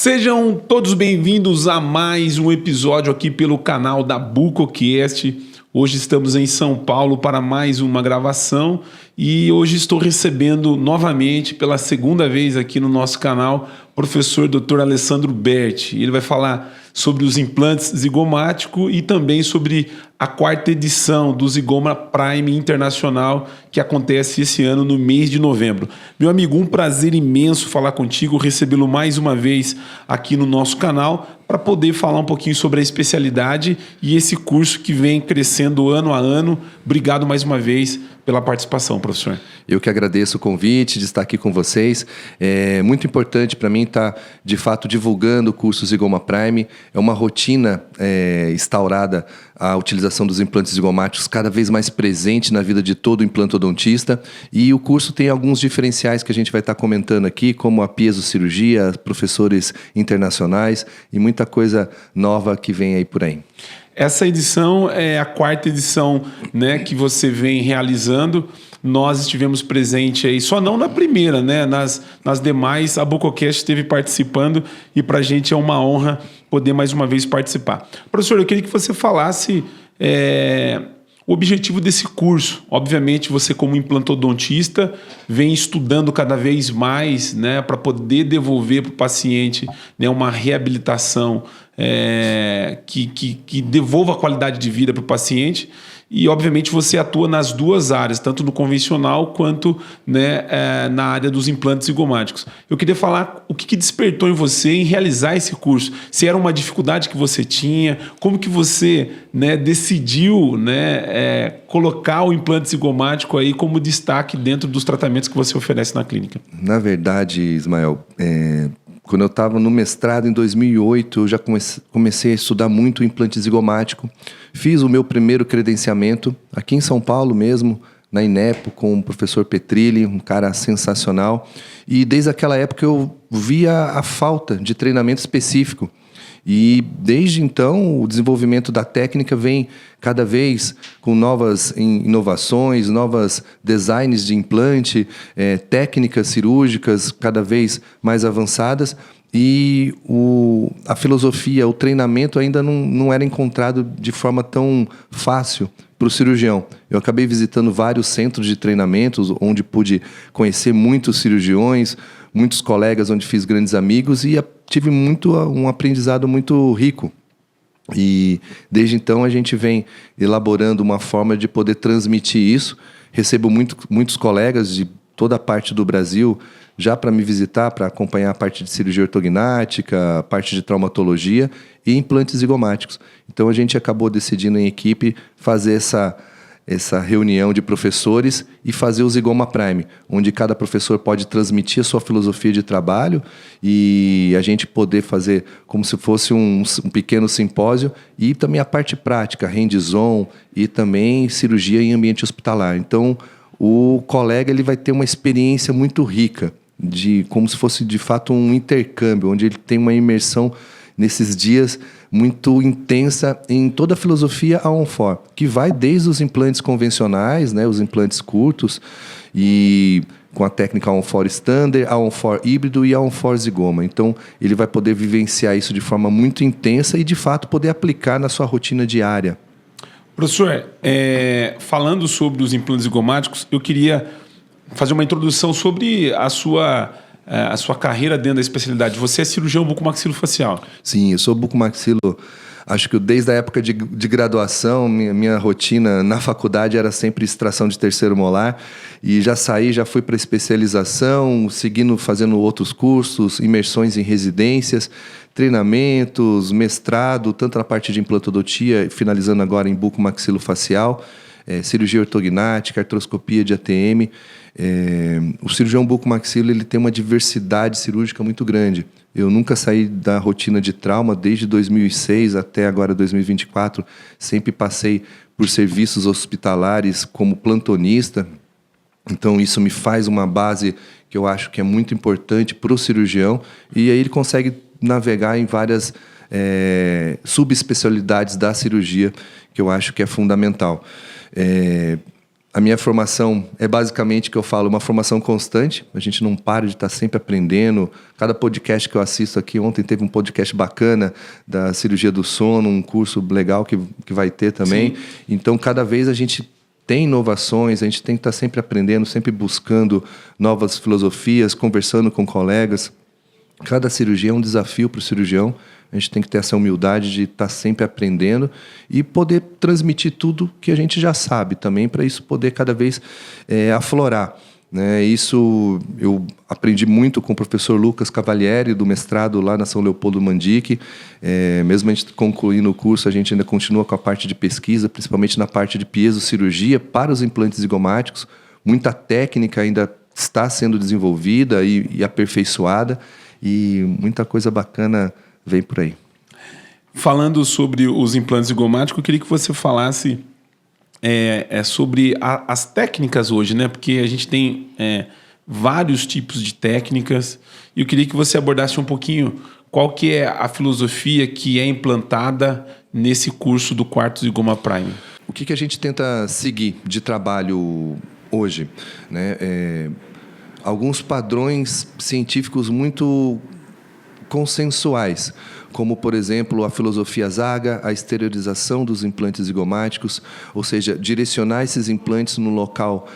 Sejam todos bem-vindos a mais um episódio aqui pelo canal da Bucocast. Hoje estamos em São Paulo para mais uma gravação e hoje estou recebendo novamente, pela segunda vez aqui no nosso canal, o professor Dr. Alessandro Berti. Ele vai falar sobre os implantes zigomático e também sobre a quarta edição do Zigoma Prime Internacional que acontece esse ano no mês de novembro. Meu amigo, um prazer imenso falar contigo, recebê-lo mais uma vez aqui no nosso canal para poder falar um pouquinho sobre a especialidade e esse curso que vem crescendo ano a ano. Obrigado mais uma vez pela participação, professor. Eu que agradeço o convite de estar aqui com vocês. É muito importante para mim estar, de fato, divulgando o curso Zigoma Prime. É uma rotina instaurada a utilização dos implantes zigomáticos cada vez mais presente na vida de todo implantodontista. E o curso tem alguns diferenciais que a gente vai estar comentando aqui, como a piezocirurgia, professores internacionais e muita coisa nova que vem aí por aí. Essa edição é a quarta edição, né, que você vem realizando. Nós estivemos presentes aí, só não na primeira, né? Nas demais, a Bucocast esteve participando e para a gente é uma honra poder mais uma vez participar. Professor, eu queria que você falasse o objetivo desse curso. Obviamente, você como implantodontista vem estudando cada vez mais, né, para poder devolver para o paciente, né, uma reabilitação que devolva a qualidade de vida para o paciente. E, obviamente, você atua nas duas áreas, tanto no convencional quanto, né, na área dos implantes zigomáticos. Eu queria falar o que despertou em você em realizar esse curso. Se era uma dificuldade que você tinha, como que você, né, decidiu, né, colocar o implante zigomático aí como destaque dentro dos tratamentos que você oferece na clínica? Na verdade, Ismael, quando eu estava no mestrado em 2008, eu já comecei a estudar muito o implante zigomático. Fiz o meu primeiro credenciamento aqui em São Paulo mesmo, na Inepo, com o professor Petrilli, um cara sensacional. E desde aquela época eu via a falta de treinamento específico. E desde então o desenvolvimento da técnica vem cada vez com novas inovações, novas designs de implante, técnicas cirúrgicas cada vez mais avançadas. E a filosofia, o treinamento ainda não era encontrado de forma tão fácil para o cirurgião. Eu acabei visitando vários centros de treinamentos, onde pude conhecer muitos cirurgiões, muitos colegas, onde fiz grandes amigos e tive um aprendizado muito rico. E desde então a gente vem elaborando uma forma de poder transmitir isso. Recebo muitos colegas de toda a parte do Brasil já para me visitar, para acompanhar a parte de cirurgia ortognática, a parte de traumatologia e implantes zigomáticos. Então a gente acabou decidindo em equipe fazer essa reunião de professores e fazer o Zigoma Prime, onde cada professor pode transmitir a sua filosofia de trabalho e a gente poder fazer como se fosse um pequeno simpósio e também a parte prática, hands-on e também cirurgia em ambiente hospitalar. Então, o colega ele vai ter uma experiência muito rica, como se fosse de fato um intercâmbio, onde ele tem uma imersão nesses dias muito intensa em toda a filosofia A-On-4, que vai desde os implantes convencionais, né, os implantes curtos, e com a técnica A-On-4 Standard, A-On-4 híbrido e A-On-4 Zigoma. Então, ele vai poder vivenciar isso de forma muito intensa e, de fato, poder aplicar na sua rotina diária. Professor, falando sobre os implantes zigomáticos, eu queria fazer uma introdução sobre a sua carreira dentro da especialidade. Você é cirurgião bucomaxilofacial. Sim, eu sou bucomaxilo. Acho que desde a época de graduação, minha rotina na faculdade era sempre extração de terceiro molar. E já fui para especialização, fazendo outros cursos, imersões em residências, treinamentos, mestrado, tanto na parte de implantodontia, finalizando agora em bucomaxilofacial, cirurgia ortognática, artroscopia de ATM. O cirurgião bucomaxilo ele tem uma diversidade cirúrgica muito grande. Eu nunca saí da rotina de trauma desde 2006 até agora 2024. Sempre passei por serviços hospitalares como plantonista. Então isso me faz uma base que eu acho que é muito importante para o cirurgião. E aí ele consegue navegar em várias subespecialidades da cirurgia, que eu acho que é fundamental. A minha formação é basicamente, que eu falo, uma formação constante. A gente não para de estar sempre aprendendo. Cada podcast que eu assisto aqui, ontem teve um podcast bacana da cirurgia do sono, um curso legal que vai ter também. Sim. Então, cada vez a gente tem inovações, a gente tem que estar sempre aprendendo, sempre buscando novas filosofias, conversando com colegas. Cada cirurgia é um desafio para o cirurgião. A gente tem que ter essa humildade de estar sempre aprendendo e poder transmitir tudo que a gente já sabe também, para isso poder cada vez aflorar, né? Isso eu aprendi muito com o professor Lucas Cavalieri, do mestrado lá na São Leopoldo Mandic. Mesmo a gente concluindo o curso, a gente ainda continua com a parte de pesquisa, principalmente na parte de piezocirurgia para os implantes zigomáticos. Muita técnica ainda está sendo desenvolvida e aperfeiçoada, e muita coisa bacana vem por aí. Falando sobre os implantes zigomáticos, eu queria que você falasse sobre as técnicas hoje, né? Porque a gente tem vários tipos de técnicas, e eu queria que você abordasse um pouquinho qual que é a filosofia que é implantada nesse curso do Quarto Zigoma Prime. O que a gente tenta seguir de trabalho hoje, né? Alguns padrões científicos muito consensuais, como, por exemplo, a filosofia Zaga, a esterilização dos implantes zigomáticos, ou seja, direcionar esses implantes no local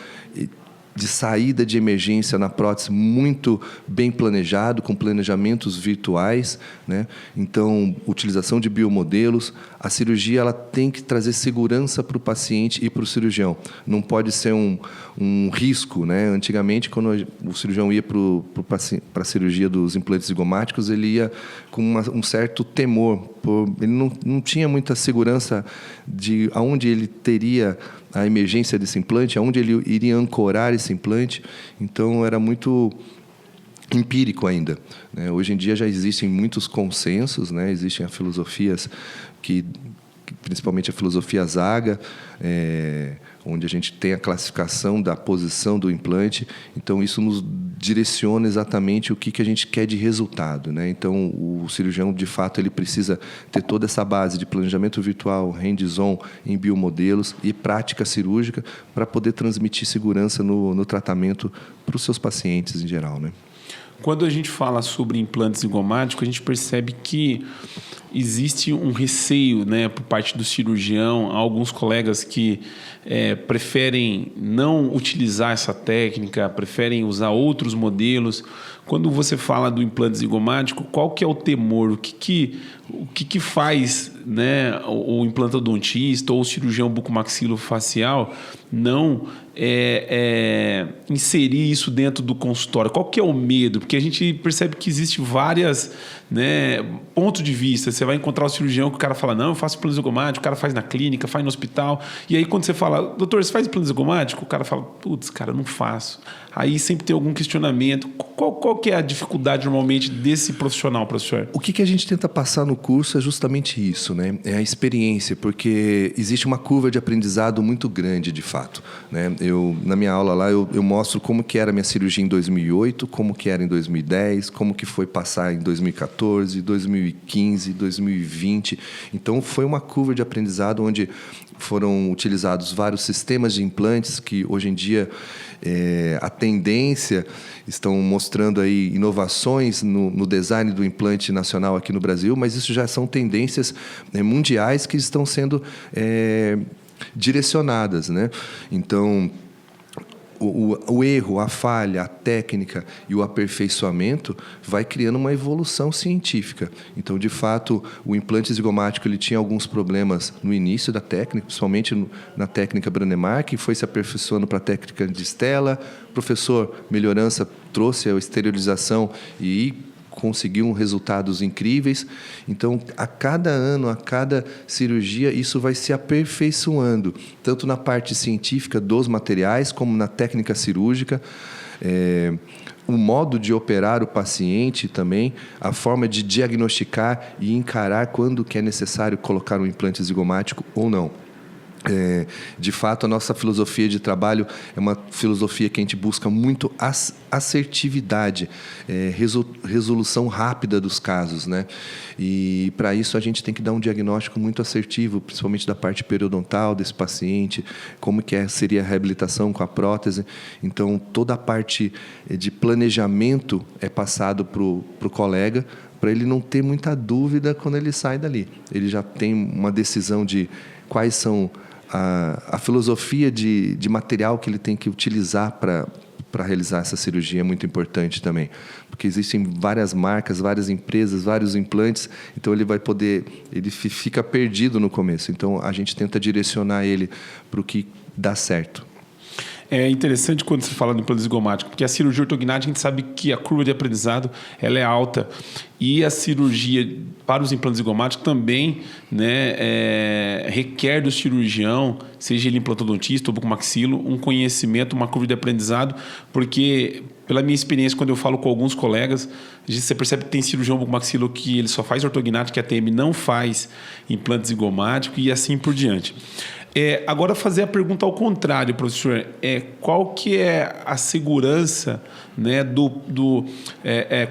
de saída de emergência na prótese muito bem planejado, com planejamentos virtuais, né? Então, utilização de biomodelos. A cirurgia ela tem que trazer segurança para o paciente e para o cirurgião. Não pode ser um risco, né? Antigamente, quando o cirurgião ia para a cirurgia dos implantes zigomáticos, ele ia com um certo temor. Ele não tinha muita segurança de aonde ele teria a emergência desse implante, aonde ele iria ancorar esse implante. Então, era muito empírico ainda, né? Hoje em dia já existem muitos consensos, né? Existem as filosofias principalmente a filosofia Zaga, onde a gente tem a classificação da posição do implante. Então, isso nos direciona exatamente o que a gente quer de resultado, né? Então, o cirurgião, de fato, ele precisa ter toda essa base de planejamento virtual, hands-on em biomodelos e prática cirúrgica para poder transmitir segurança no tratamento para os seus pacientes em geral, né? Quando a gente fala sobre implante zigomático, a gente percebe que existe um receio, né, por parte do cirurgião. Há alguns colegas que preferem não utilizar essa técnica, preferem usar outros modelos. Quando você fala do implante zigomático, qual que é o temor? O que faz, né, o implantodontista ou o cirurgião bucomaxilofacial não inserir isso dentro do consultório? Qual que é o medo? Porque a gente percebe que existe várias, né, pontos de vista. Você vai encontrar o cirurgião que o cara fala, não, eu faço implante zigomático, o cara faz na clínica, faz no hospital. E aí quando você fala, doutor, você faz implante zigomático? O cara fala, putz, cara, eu não faço. Aí sempre tem algum questionamento. Qual que é a dificuldade normalmente desse profissional, professor? O que a gente tenta passar no curso é justamente isso, né? É a experiência, porque existe uma curva de aprendizado muito grande, de fato, né? Na minha aula lá, eu mostro como que era a minha cirurgia em 2008, como que era em 2010, como que foi passar em 2014, 2015, 2020. Então, foi uma curva de aprendizado onde foram utilizados vários sistemas de implantes que, hoje em dia, a tendência estão mostrando aí inovações no design do implante nacional aqui no Brasil, mas isso já são tendências mundiais que estão sendo direcionadas, né? Então, o erro, a falha, a técnica e o aperfeiçoamento vai criando uma evolução científica. Então, de fato, o implante zigomático ele tinha alguns problemas no início da técnica, principalmente na técnica Brånemark, que foi se aperfeiçoando para a técnica de Stella. O professor Melhorança trouxe a esterilização e conseguiu resultados incríveis. Então, a cada ano, a cada cirurgia, isso vai se aperfeiçoando, tanto na parte científica dos materiais, como na técnica cirúrgica, o modo de operar o paciente também, a forma de diagnosticar e encarar quando que é necessário colocar um implante zigomático ou não. De fato, a nossa filosofia de trabalho é uma filosofia que a gente busca muito assertividade, resolução rápida dos casos, né? E para isso a gente tem que dar um diagnóstico muito assertivo, principalmente da parte periodontal desse paciente, como que seria a reabilitação com a prótese. Então, toda a parte de planejamento é passado para o colega, para ele não ter muita dúvida quando ele sai dali. Ele já tem uma decisão de quais são a filosofia de material que ele tem que utilizar para realizar essa cirurgia. É muito importante também, porque existem várias marcas, várias empresas, vários implantes, então ele fica perdido no começo. Então a gente tenta direcionar ele para o que dá certo. É interessante quando você fala do implante zigomático, porque a cirurgia ortognática, a gente sabe que a curva de aprendizado ela é alta. E a cirurgia para os implantes zigomáticos também, né, requer do cirurgião, seja ele implantodontista ou bucomaxilo, um conhecimento, uma curva de aprendizado, porque, pela minha experiência, quando eu falo com alguns colegas, você percebe que tem cirurgião bucomaxilo que ele só faz ortognática, que a TM não faz implante zigomático e assim por diante. Agora, fazer a pergunta ao contrário, professor, qual que é a segurança, né,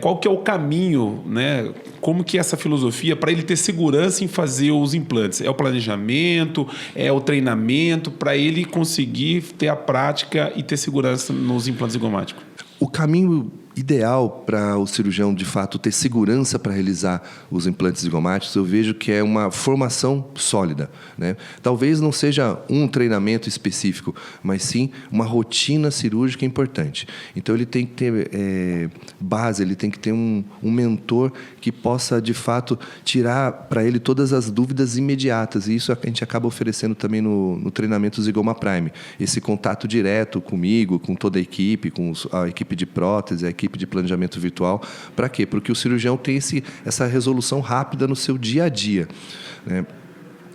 qual que é o caminho, né, como que é essa filosofia para ele ter segurança em fazer os implantes? É o planejamento, é o treinamento, para ele conseguir ter a prática e ter segurança nos implantes zigomáticos? O caminho ideal para o cirurgião, de fato, ter segurança para realizar os implantes zigomáticos, eu vejo que é uma formação sólida, né? Talvez não seja um treinamento específico, mas sim uma rotina cirúrgica importante. Então, ele tem que ter base, ele tem que ter um mentor que possa, de fato, tirar para ele todas as dúvidas imediatas. E isso a gente acaba oferecendo também no treinamento Zigoma Prime. Esse contato direto comigo, com toda a equipe, com a equipe de prótese, a equipe de planejamento virtual. Para quê? Porque o cirurgião tem essa resolução rápida no seu dia a dia, né?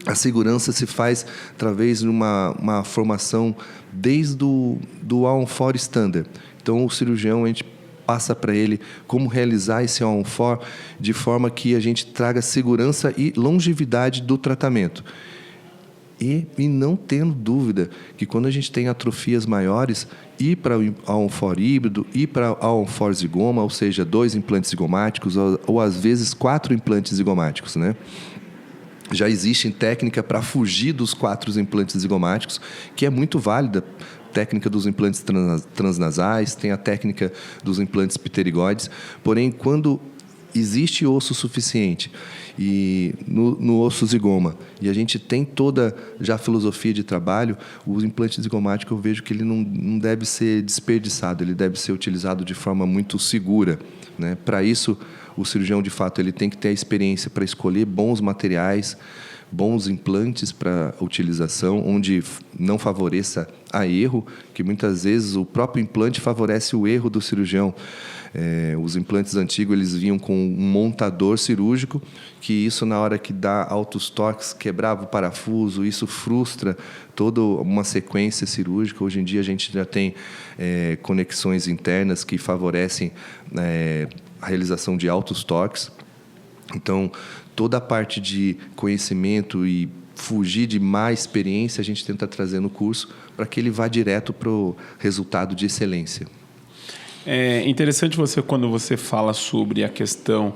A segurança se faz através de uma formação desde o On-4 Standard. Então, o cirurgião, a gente passa para ele como realizar esse On-4 de forma que a gente traga segurança e longevidade do tratamento. E não tendo dúvida que quando a gente tem atrofias maiores, ir para o On-4 híbrido, ir para o On-4 zigoma, ou seja, 2 implantes zigomáticos ou às vezes 4 implantes zigomáticos, né? Já existe técnica para fugir dos 4 implantes zigomáticos, que é muito válida. Técnica dos implantes transnasais, tem a técnica dos implantes pterigoides. Porém, quando existe osso suficiente e no osso zigoma, e a gente tem toda já a filosofia de trabalho, o implante zigomático eu vejo que ele não deve ser desperdiçado, ele deve ser utilizado de forma muito segura, né? Para isso, o cirurgião, de fato, ele tem que ter a experiência para escolher bons materiais, bons implantes para utilização, onde não favoreça a erro, que muitas vezes o próprio implante favorece o erro do cirurgião. Os implantes antigos, eles vinham com um montador cirúrgico, que isso, na hora que dá altos toques, quebrava o parafuso, isso frustra toda uma sequência cirúrgica. Hoje em dia a gente já tem conexões internas que favorecem a realização de altos toques. Então, toda a parte de conhecimento e fugir de má experiência, a gente tenta trazer no curso para que ele vá direto para o resultado de excelência. É interessante quando você fala sobre a questão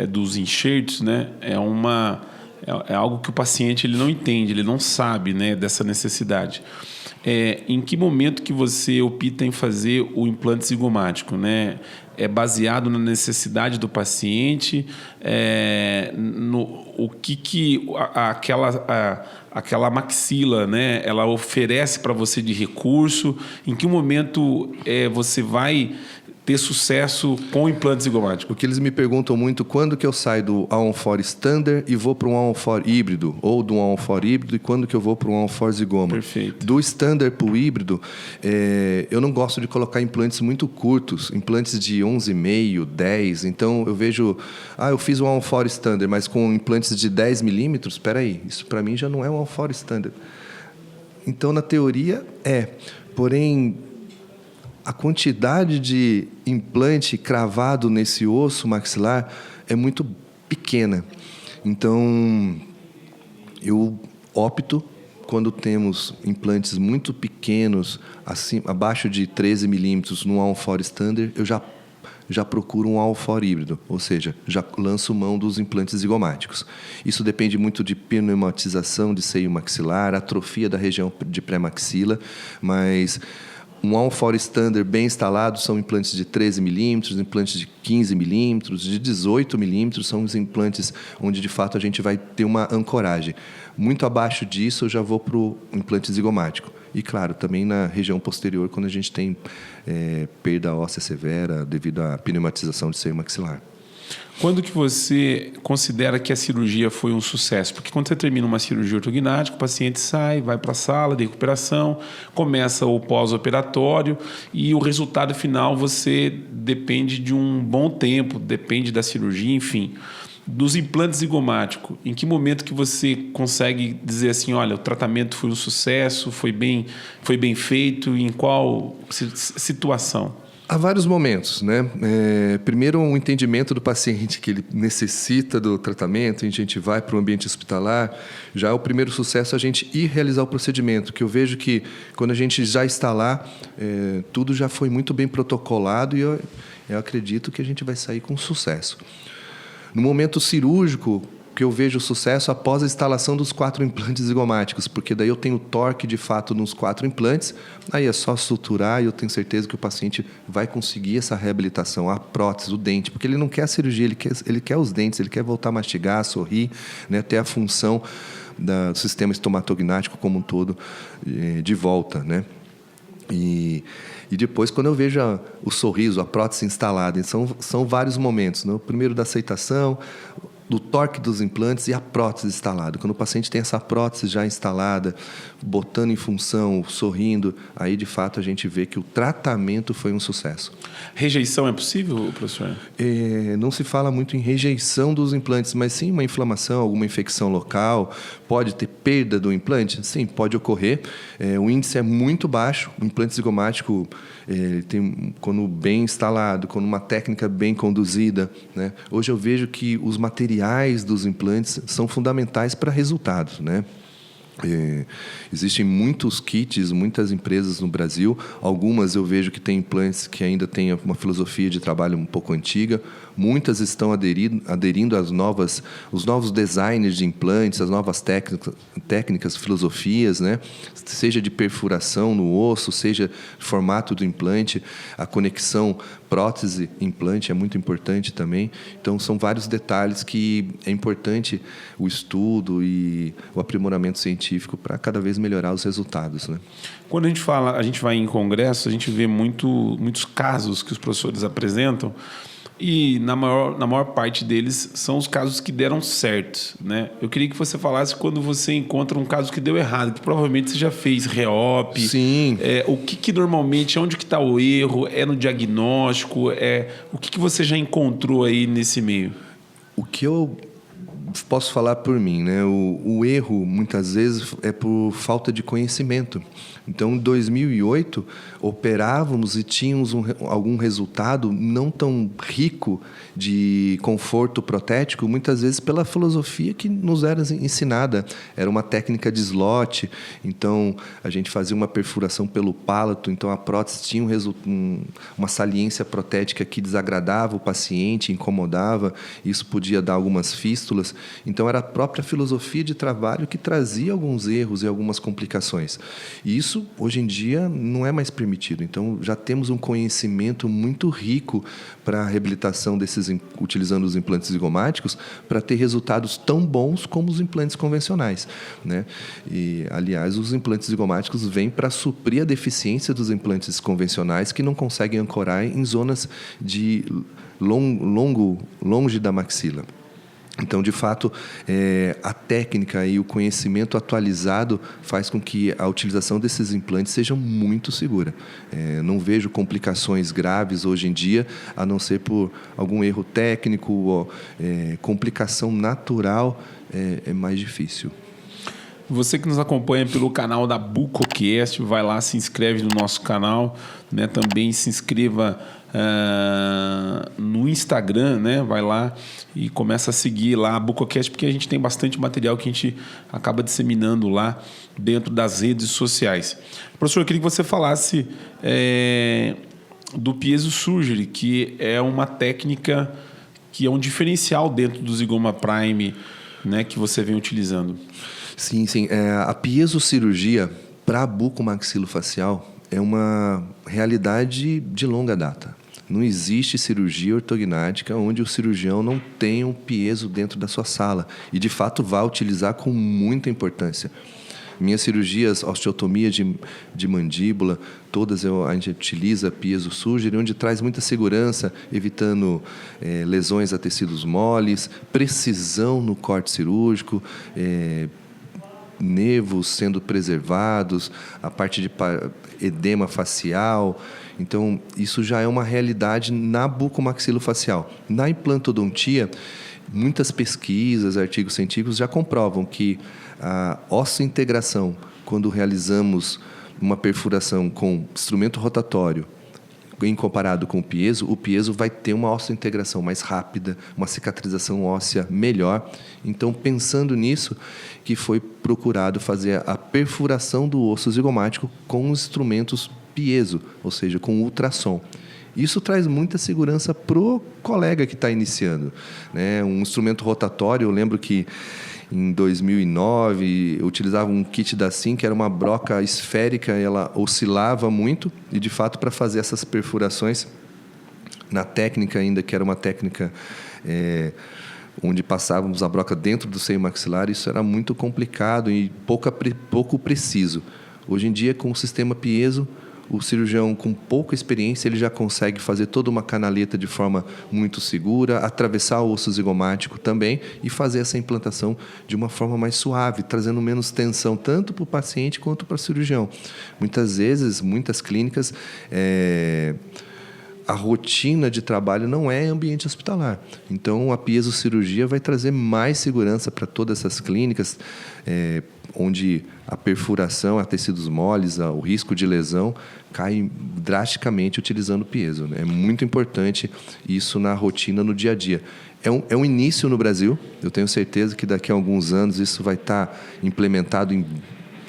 dos enxertos, né? É algo que o paciente ele não entende, ele não sabe, né, dessa necessidade. Em que momento que você opta em fazer o implante zigomático, né? É baseado na necessidade do paciente, o que aquela maxila, né, ela oferece para você de recurso, em que momento você vai ter sucesso com o implante zigomático? O que eles me perguntam muito, quando que eu saio do On-4 Standard e vou para um On-4 híbrido, ou do On-4 híbrido, e quando que eu vou para um On-4 zigoma? Perfeito. Do Standard para o híbrido, eu não gosto de colocar implantes muito curtos, implantes de 11,5, 10, então eu vejo, eu fiz um On-4 Standard, mas com implantes de 10 milímetros, espera aí, isso para mim já não é um On-4 Standard. Então, na teoria, porém, a quantidade de implante cravado nesse osso maxilar é muito pequena. Então, eu opto quando temos implantes muito pequenos, assim, abaixo de 13 milímetros no All-on-4 Standard, eu já procuro um All-on-4 híbrido, ou seja, já lanço mão dos implantes zigomáticos. Isso depende muito de pneumatização de seio maxilar, atrofia da região de pré-maxila, mas um All-on-4 Standard bem instalado são implantes de 13 milímetros, implantes de 15 milímetros, de 18 milímetros, são os implantes onde, de fato, a gente vai ter uma ancoragem. Muito abaixo disso, eu já vou para o implante zigomático. E, claro, também na região posterior, quando a gente tem perda óssea severa devido à pneumatização de seio maxilar. Quando que você considera que a cirurgia foi um sucesso? Porque quando você termina uma cirurgia ortognática, o paciente sai, vai para a sala de recuperação, começa o pós-operatório e o resultado final você depende de um bom tempo, depende da cirurgia, enfim. Dos implantes zigomáticos, em que momento que você consegue dizer assim, olha, o tratamento foi um sucesso, foi bem feito, em qual situação? Há vários momentos, né? Primeiro, um entendimento do paciente que ele necessita do tratamento, a gente vai para o ambiente hospitalar, já é o primeiro sucesso a gente ir realizar o procedimento, que eu vejo que quando a gente já está lá, tudo já foi muito bem protocolado e eu acredito que a gente vai sair com sucesso. No momento cirúrgico, que eu vejo sucesso após a instalação dos 4 implantes zigomáticos, porque daí eu tenho torque de fato nos 4 implantes, aí é só suturar e eu tenho certeza que o paciente vai conseguir essa reabilitação, a prótese, o dente, porque ele não quer a cirurgia, ele quer os dentes, ele quer voltar a mastigar, sorrir, né, ter a função do sistema estomatognático como um todo de volta, né? E depois, quando eu vejo o sorriso, a prótese instalada, são vários momentos, né? O primeiro da aceitação, do torque dos implantes e a prótese instalada. Quando o paciente tem essa prótese já instalada, botando em função, sorrindo, aí de fato a gente vê que o tratamento foi um sucesso. Rejeição é possível, professor? Não se fala muito em rejeição dos implantes, mas sim uma inflamação, alguma infecção local. Pode ter perda do implante? Sim, pode ocorrer. O índice é muito baixo. O implante zigomático, quando bem instalado, com uma técnica bem conduzida, né? Hoje eu vejo que os materiais dos implantes são fundamentais para resultados, né? Existem muitos kits, muitas empresas no Brasil. Algumas eu vejo que têm implantes que ainda têm uma filosofia de trabalho um pouco antiga. Muitas estão aderindo às os novos designs de implantes, as novas técnicas, filosofias, né? Seja de perfuração no osso, seja formato do implante, a conexão prótese-implante é muito importante também. Então, são vários detalhes que é importante o estudo e o aprimoramento científico para cada vez melhorar os resultados, né? Quando a gente vai em congresso, a gente vê muitos casos que os professores apresentam e na maior parte deles são os casos que deram certo, né? Eu queria que você falasse quando você encontra um caso que deu errado, que provavelmente você já fez reop. Sim. O que normalmente, onde que está o erro? É no diagnóstico? O que você já encontrou aí nesse meio? O que eu posso falar por mim, né? O erro, muitas vezes, é por falta de conhecimento. Então, em 2008, operávamos e tínhamos algum resultado não tão rico de conforto protético, muitas vezes pela filosofia que nos era ensinada. Era uma técnica de slot, então a gente fazia uma perfuração pelo palato, então a prótese tinha uma saliência protética que desagradava o paciente, incomodava, isso podia dar algumas fístulas. Então, era a própria filosofia de trabalho que trazia alguns erros e algumas complicações. E isso, hoje em dia, não é mais permitido. Então, já temos um conhecimento muito rico para a reabilitação utilizando os implantes zigomáticos para ter resultados tão bons como os implantes convencionais, né? E, aliás, os implantes zigomáticos vêm para suprir a deficiência dos implantes convencionais que não conseguem ancorar em zonas de longe da maxila. Então, de fato, a técnica e o conhecimento atualizado faz com que a utilização desses implantes seja muito segura. Não vejo complicações graves hoje em dia, a não ser por algum erro técnico ou complicação natural, é mais difícil. Você que nos acompanha pelo canal da BucoCast, vai lá, se inscreve no nosso canal, né? Também se inscreva no Instagram, né? Vai lá e começa a seguir lá a BucoCast, porque a gente tem bastante material que a gente acaba disseminando lá dentro das redes sociais. Professor, eu queria que você falasse do Piezo Surgery, que é uma técnica que é um diferencial dentro do Zygoma Prime, né, que você vem utilizando. Sim. A piezocirurgia para bucomaxilofacial é uma realidade de longa data. Não existe cirurgia ortognática onde o cirurgião não tenha um piezo dentro da sua sala e, de fato, vai utilizar com muita importância. Minhas cirurgias, osteotomia de mandíbula, todas a gente utiliza piezo surgery, onde traz muita segurança, evitando lesões a tecidos moles, precisão no corte cirúrgico, nervos sendo preservados, a parte de edema facial. Então, isso já é uma realidade na bucomaxilofacial. Na implantodontia, muitas pesquisas, artigos científicos já comprovam que a osseointegração, quando realizamos uma perfuração com instrumento rotatório, em comparado com o piezo vai ter uma osseointegração mais rápida, uma cicatrização óssea melhor. Então, pensando nisso, que foi procurado fazer a perfuração do osso zigomático com os instrumentos piezo, ou seja, com ultrassom. Isso traz muita segurança para o colega que está iniciando, né? Um instrumento rotatório, eu lembro que em 2009 eu utilizava um kit da Sim, que era uma broca esférica, ela oscilava muito e, de fato, para fazer essas perfurações, na técnica ainda, que era uma técnica onde passávamos a broca dentro do seio maxilar, isso era muito complicado e pouco preciso. Hoje em dia, com o sistema piezo, o cirurgião com pouca experiência, ele já consegue fazer toda uma canaleta de forma muito segura, atravessar o osso zigomático também e fazer essa implantação de uma forma mais suave, trazendo menos tensão tanto para o paciente quanto para o cirurgião. Muitas vezes, muitas clínicas, a rotina de trabalho não é ambiente hospitalar. Então, a piezocirurgia vai trazer mais segurança para todas essas clínicas, onde a perfuração a tecidos moles, o risco de lesão cai drasticamente utilizando o piezo, né? É muito importante isso na rotina, no dia a dia. É um início no Brasil. Eu tenho certeza que daqui a alguns anos isso vai estar implementado em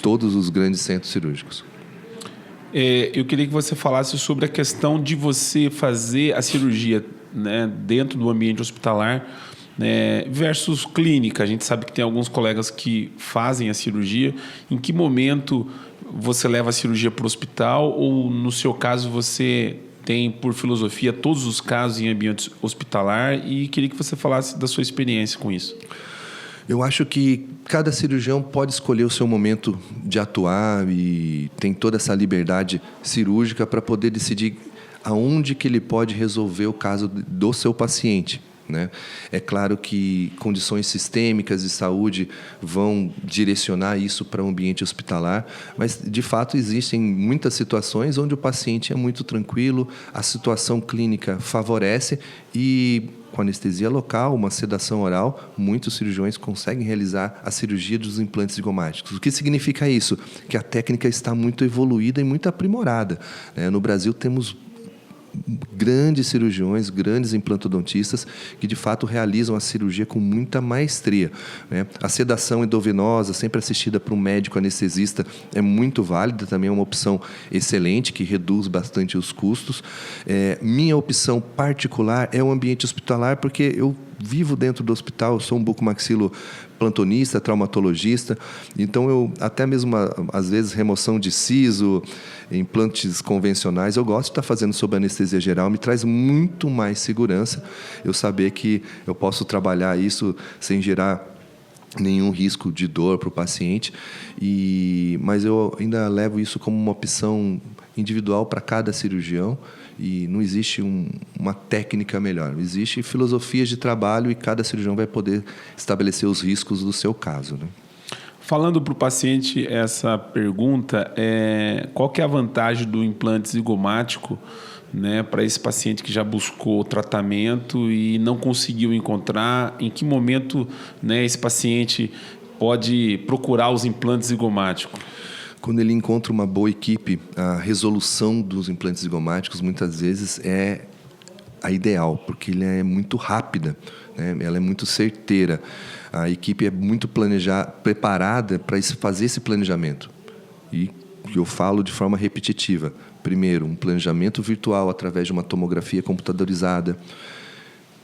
todos os grandes centros cirúrgicos. Eu queria que você falasse sobre a questão de você fazer a cirurgia, né, dentro do ambiente hospitalar, né, versus clínica. A gente sabe que tem alguns colegas que fazem a cirurgia. Em que momento você leva a cirurgia para o hospital ou, no seu caso, você tem, por filosofia, todos os casos em ambiente hospitalar? E queria que você falasse da sua experiência com isso. Eu acho que cada cirurgião pode escolher o seu momento de atuar e tem toda essa liberdade cirúrgica para poder decidir aonde que ele pode resolver o caso do seu paciente, né? É claro que condições sistêmicas de saúde vão direcionar isso para o ambiente hospitalar, mas, de fato, existem muitas situações onde o paciente é muito tranquilo, a situação clínica favorece e, com anestesia local, uma sedação oral, muitos cirurgiões conseguem realizar a cirurgia dos implantes zigomáticos. O que significa isso? Que a técnica está muito evoluída e muito aprimorada, né? No Brasil temos grandes cirurgiões, grandes implantodontistas que, de fato, realizam a cirurgia com muita maestria, né? A sedação endovenosa, sempre assistida por um médico anestesista, é muito válida, também é uma opção excelente, que reduz bastante os custos. Minha opção particular é o ambiente hospitalar, porque eu vivo dentro do hospital, eu sou um bucomaxilo plantonista, traumatologista, então eu, até mesmo às vezes, remoção de siso, implantes convencionais, eu gosto de estar fazendo sob anestesia geral, me traz muito mais segurança eu saber que eu posso trabalhar isso sem gerar nenhum risco de dor para o paciente, mas eu ainda levo isso como uma opção individual para cada cirurgião e não existe uma técnica melhor. Existem filosofias de trabalho e cada cirurgião vai poder estabelecer os riscos do seu caso, né? Falando para o paciente essa pergunta, qual que é a vantagem do implante zigomático, né, para esse paciente que já buscou tratamento e não conseguiu encontrar? Em que momento, né, esse paciente pode procurar os implantes zigomáticos? Quando ele encontra uma boa equipe, a resolução dos implantes zigomáticos muitas vezes é a ideal, porque ele é muito rápida, né? Ela é muito certeira. A equipe é muito preparada para fazer esse planejamento. E eu falo de forma repetitiva. Primeiro, um planejamento virtual através de uma tomografia computadorizada,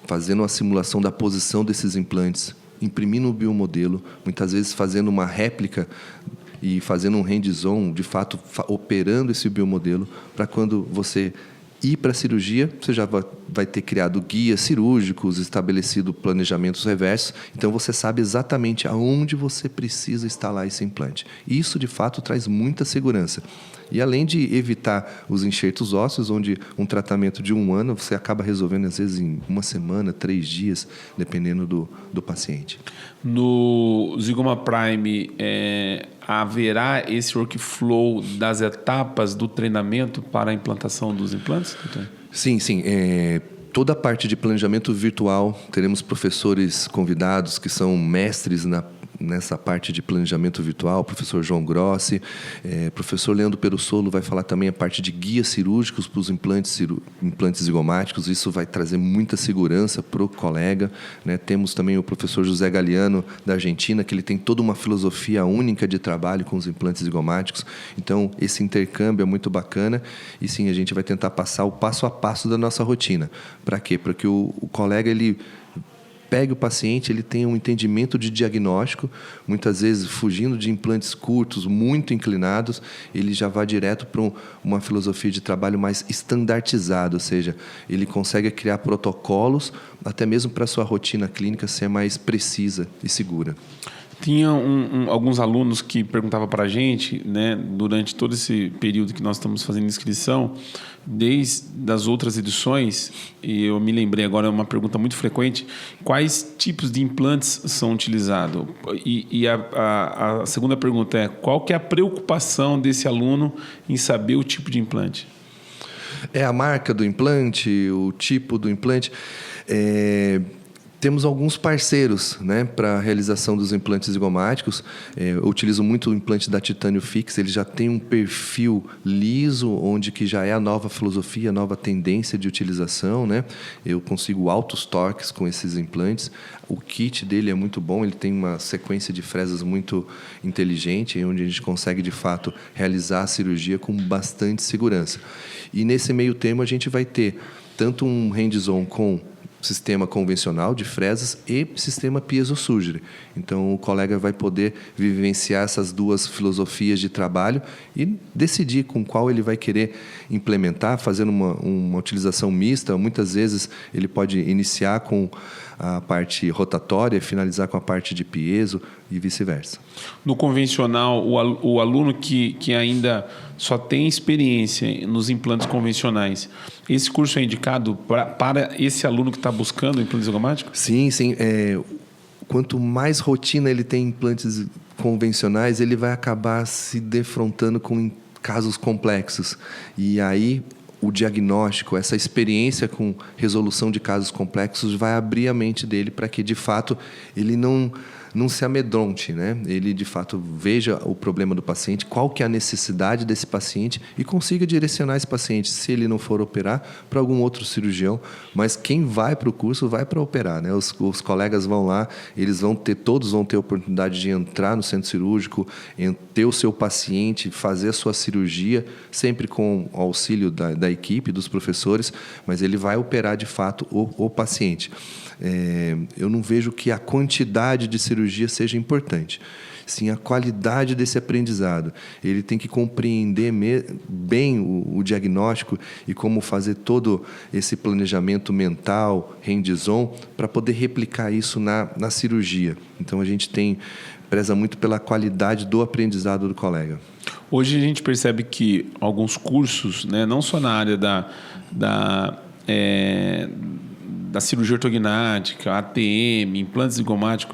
fazendo uma simulação da posição desses implantes, imprimindo o biomodelo, muitas vezes fazendo uma réplica e fazendo um hands-on, de fato, operando esse biomodelo, para quando você ir para a cirurgia, você já vai ter criado guias cirúrgicos, estabelecido planejamentos reversos, então você sabe exatamente aonde você precisa instalar esse implante. Isso, de fato, traz muita segurança. E além de evitar os enxertos ósseos, onde um tratamento de 1 ano você acaba resolvendo, às vezes, em 1 semana, 3 dias, dependendo do paciente. No Zygoma Prime, haverá esse workflow das etapas do treinamento para a implantação dos implantes, doutor? Sim. Toda a parte de planejamento virtual, teremos professores convidados que são mestres nessa parte de planejamento virtual, professor João Grossi, professor Leandro Perussolo vai falar também a parte de guias cirúrgicos para os implantes zigomáticos, isso vai trazer muita segurança para o colega, né? Temos também o professor José Galiano, da Argentina, que ele tem toda uma filosofia única de trabalho com os implantes zigomáticos, então esse intercâmbio é muito bacana e sim, a gente vai tentar passar o passo a passo da nossa rotina. Para quê? Para que o colega ele pegue o paciente, ele tenha um entendimento de diagnóstico, muitas vezes fugindo de implantes curtos, muito inclinados, ele já vai direto para uma filosofia de trabalho mais estandartizada, ou seja, ele consegue criar protocolos, até mesmo para a sua rotina clínica ser mais precisa e segura. Tinha alguns alunos que perguntavam para a gente, né, durante todo esse período que nós estamos fazendo inscrição, desde as outras edições, e eu me lembrei agora, é uma pergunta muito frequente, quais tipos de implantes são utilizados? E a segunda pergunta é, qual que é a preocupação desse aluno em saber o tipo de implante? É a marca do implante, o tipo do implante. Temos alguns parceiros, né, para a realização dos implantes zigomáticos. Eu utilizo muito o implante da Titânio Fix, ele já tem um perfil liso, onde que já é a nova filosofia, a nova tendência de utilização, né? Eu consigo altos torques com esses implantes. O kit dele é muito bom, ele tem uma sequência de fresas muito inteligente, onde a gente consegue, de fato, realizar a cirurgia com bastante segurança. E nesse meio termo a gente vai ter tanto um hands-on com sistema convencional de fresas e sistema piezosurgery. Então, o colega vai poder vivenciar essas duas filosofias de trabalho e decidir com qual ele vai querer implementar, fazendo uma utilização mista. Muitas vezes, ele pode iniciar com a parte rotatória e finalizar com a parte de piezo e vice-versa. No convencional, o aluno que ainda só tem experiência nos implantes convencionais, esse curso é indicado para esse aluno que está buscando implante zigomático? Sim. Quanto mais rotina ele tem em implantes convencionais, ele vai acabar se defrontando com casos complexos. E aí, o diagnóstico, essa experiência com resolução de casos complexos vai abrir a mente dele para que, de fato, ele não se amedronte, né? Ele, de fato, veja o problema do paciente, qual que é a necessidade desse paciente e consiga direcionar esse paciente, se ele não for operar, para algum outro cirurgião. Mas quem vai para o curso vai para operar, né? Os colegas vão lá, todos vão ter a oportunidade de entrar no centro cirúrgico, ter o seu paciente, fazer a sua cirurgia, sempre com o auxílio da equipe, dos professores, mas ele vai operar, de fato, o paciente. Eu não vejo que a quantidade de cirurgia seja importante, sim a qualidade desse aprendizado. Ele tem que compreender bem o diagnóstico e como fazer todo esse planejamento mental, hands-on, para poder replicar isso na cirurgia. Então a gente preza muito pela qualidade do aprendizado do colega. Hoje a gente percebe que alguns cursos, né, não só na área da cirurgia ortognática, ATM, implante zigomático,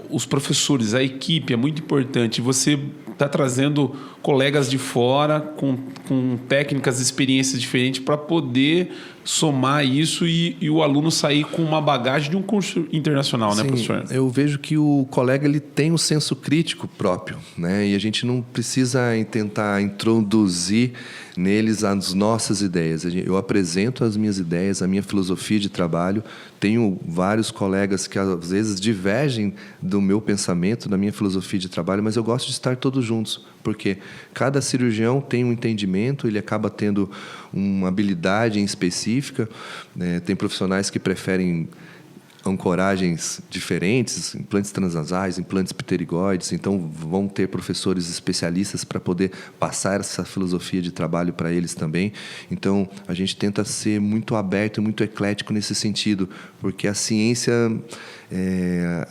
os professores, a equipe é muito importante. Você está trazendo colegas de fora com técnicas e experiências diferentes para poder somar isso e o aluno sair com uma bagagem de um curso internacional, Sim, né, professor? Eu vejo que o colega ele tem um senso crítico próprio, né? E a gente não precisa tentar introduzir neles as nossas ideias. Eu apresento as minhas ideias, a minha filosofia de trabalho. Tenho vários colegas que às vezes divergem do meu pensamento, da minha filosofia de trabalho, mas eu gosto de estar todos juntos, porque cada cirurgião tem um entendimento, ele acaba tendo uma habilidade em específica, né? Tem profissionais que preferem ancoragens diferentes, implantes transnasais, implantes pterigoides, então vão ter professores especialistas para poder passar essa filosofia de trabalho para eles também. Então a gente tenta ser muito aberto e muito eclético nesse sentido, porque a ciência,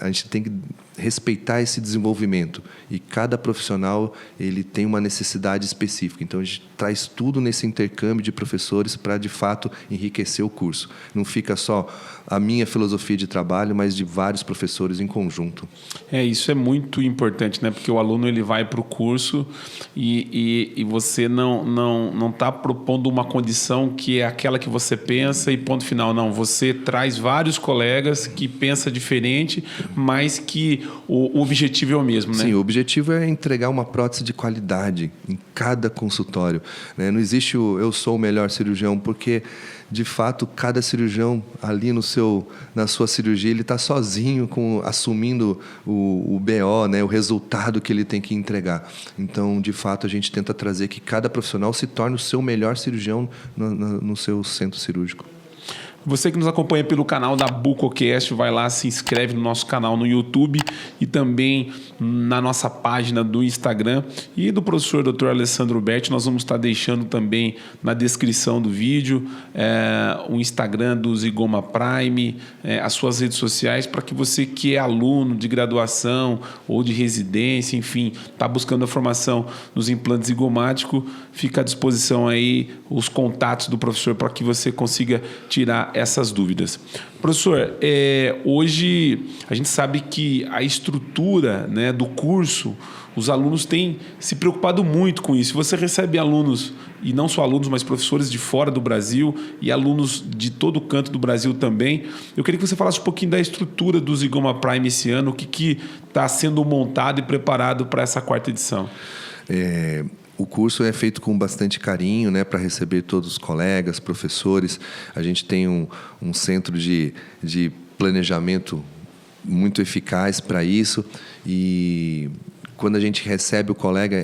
a gente tem que respeitar esse desenvolvimento, e cada profissional ele tem uma necessidade específica, então a gente traz tudo nesse intercâmbio de professores para de fato enriquecer o curso. Não fica só a minha filosofia de trabalho, mas de vários professores em conjunto. Isso é muito importante, né? Porque o aluno ele vai para o curso e você não está propondo uma condição que é aquela que você pensa e ponto final. Não, você traz vários colegas que pensam diferente, mas que o objetivo é o mesmo, né? Sim, o objetivo é entregar uma prótese de qualidade em cada consultório, né? Não existe eu sou o melhor cirurgião, porque de fato cada cirurgião ali na sua cirurgia ele está sozinho assumindo o BO, né? O resultado que ele tem que entregar. Então, de fato, a gente tenta trazer que cada profissional se torne o seu melhor cirurgião no seu centro cirúrgico. Você que nos acompanha pelo canal da BucoCast, vai lá, se inscreve no nosso canal no YouTube e também na nossa página do Instagram e do professor Dr. Alessandro Berti. Nós vamos estar deixando também na descrição do vídeo o Instagram do Zygoma Prime, as suas redes sociais, para que você que é aluno de graduação ou de residência, enfim, está buscando a formação nos implantes zigomáticos, fica à disposição aí os contatos do professor para que você consiga tirar essas dúvidas. Professor, hoje a gente sabe que a estrutura, né, do curso, os alunos têm se preocupado muito com isso. Você recebe alunos, e não só alunos, mas professores de fora do Brasil e alunos de todo canto do Brasil também. Eu queria que você falasse um pouquinho da estrutura do Zygoma Prime esse ano, o que está sendo montado e preparado para essa 4ª edição. O curso é feito com bastante carinho, né, para receber todos os colegas, professores. A gente tem um centro de planejamento muito eficaz para isso, e quando a gente recebe o colega,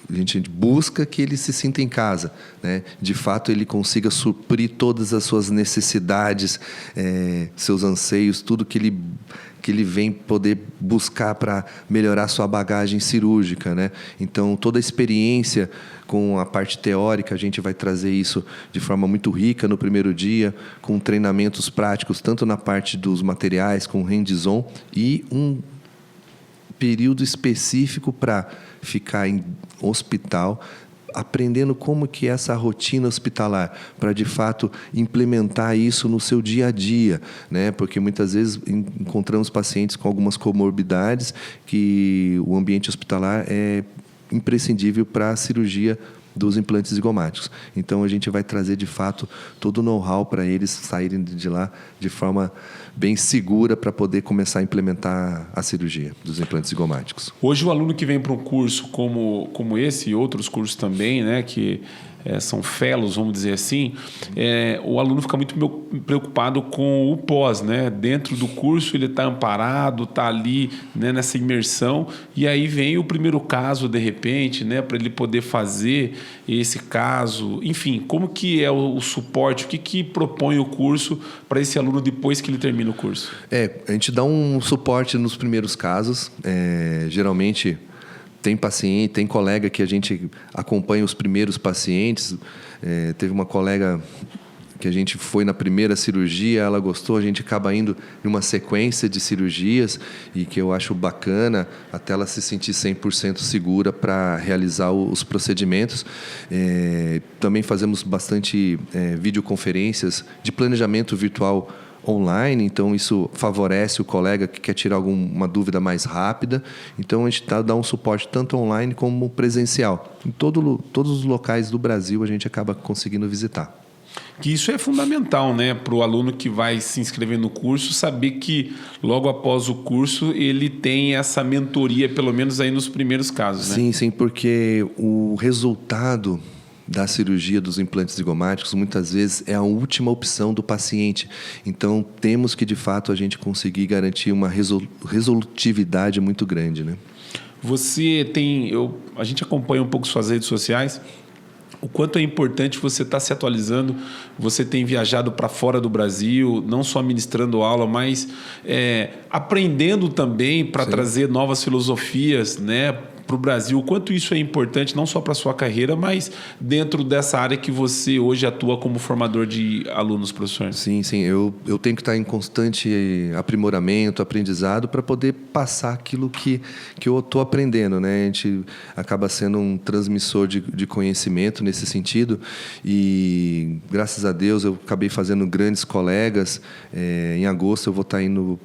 a gente busca que ele se sinta em casa, né? De fato, ele consiga suprir todas as suas necessidades, seus anseios, tudo que ele vem poder buscar para melhorar sua bagagem cirúrgica, né? Então, toda a experiência com a parte teórica, a gente vai trazer isso de forma muito rica no primeiro dia, com treinamentos práticos, tanto na parte dos materiais, com hands-on, e um período específico para ficar em hospital, aprendendo como que é essa rotina hospitalar, para de fato implementar isso no seu dia a dia, né? Porque muitas vezes encontramos pacientes com algumas comorbidades que o ambiente hospitalar é imprescindível para a cirurgia dos implantes zigomáticos. Então a gente vai trazer de fato todo o know-how para eles saírem de lá de forma bem segura para poder começar a implementar a cirurgia dos implantes zigomáticos. Hoje o aluno que vem para um curso como esse e outros cursos também, né, que são fellows, vamos dizer assim, o aluno fica muito preocupado com o pós, né? Dentro do curso ele está amparado, está ali, né, nessa imersão, e aí vem o primeiro caso de repente, né, para ele poder fazer esse caso, enfim, como que é o suporte, o que propõe o curso para esse aluno depois que ele termina o curso? A gente dá um suporte nos primeiros casos, geralmente tem paciente, tem colega que a gente acompanha os primeiros pacientes. Teve uma colega que a gente foi na primeira cirurgia, ela gostou, a gente acaba indo em uma sequência de cirurgias, e que eu acho bacana até ela se sentir 100% segura para realizar os procedimentos. Também fazemos bastante videoconferências de planejamento virtual online, então isso favorece o colega que quer tirar alguma dúvida mais rápida. Então a gente dá um suporte tanto online como presencial. Em todos os locais do Brasil a gente acaba conseguindo visitar. Que isso é fundamental, né, para o aluno que vai se inscrever no curso, saber que logo após o curso ele tem essa mentoria, pelo menos aí nos primeiros casos, né? Sim, porque o resultado da cirurgia dos implantes zigomáticos, muitas vezes é a última opção do paciente. Então, temos que, de fato, a gente conseguir garantir uma resolutividade muito grande, né? A gente acompanha um pouco suas redes sociais. O quanto é importante você estar se atualizando. Você tem viajado para fora do Brasil, não só ministrando aula, mas aprendendo também para trazer novas filosofias, né, para o Brasil. O quanto isso é importante, não só para a sua carreira, mas dentro dessa área que você hoje atua como formador de alunos, professor. Sim. Eu tenho que estar em constante aprimoramento, aprendizado, para poder passar aquilo que eu estou aprendendo, né? A gente acaba sendo um transmissor de conhecimento nesse sentido e, graças a Deus, eu acabei fazendo grandes colegas. Em agosto eu vou estar indo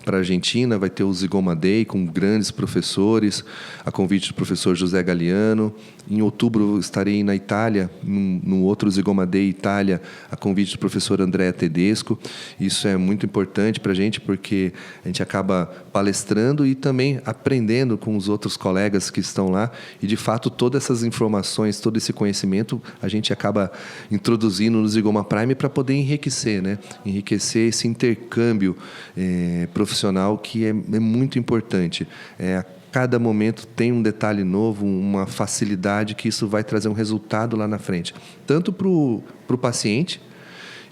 para a Argentina, vai ter o Zigoma Day com grandes professores, a convite do professor José Galiano. Em outubro estarei na Itália, num outro Zigoma Day Itália, a convite do professor Andrea Tedesco. Isso é muito importante para a gente, porque a gente acaba palestrando e também aprendendo com os outros colegas que estão lá. E, de fato, todas essas informações, todo esse conhecimento, a gente acaba introduzindo no Zigoma Prime para poder enriquecer, né? Enriquecer esse intercâmbio profissional que é muito importante. A cada momento tem um detalhe novo, uma facilidade que isso vai trazer um resultado lá na frente. Tanto para o paciente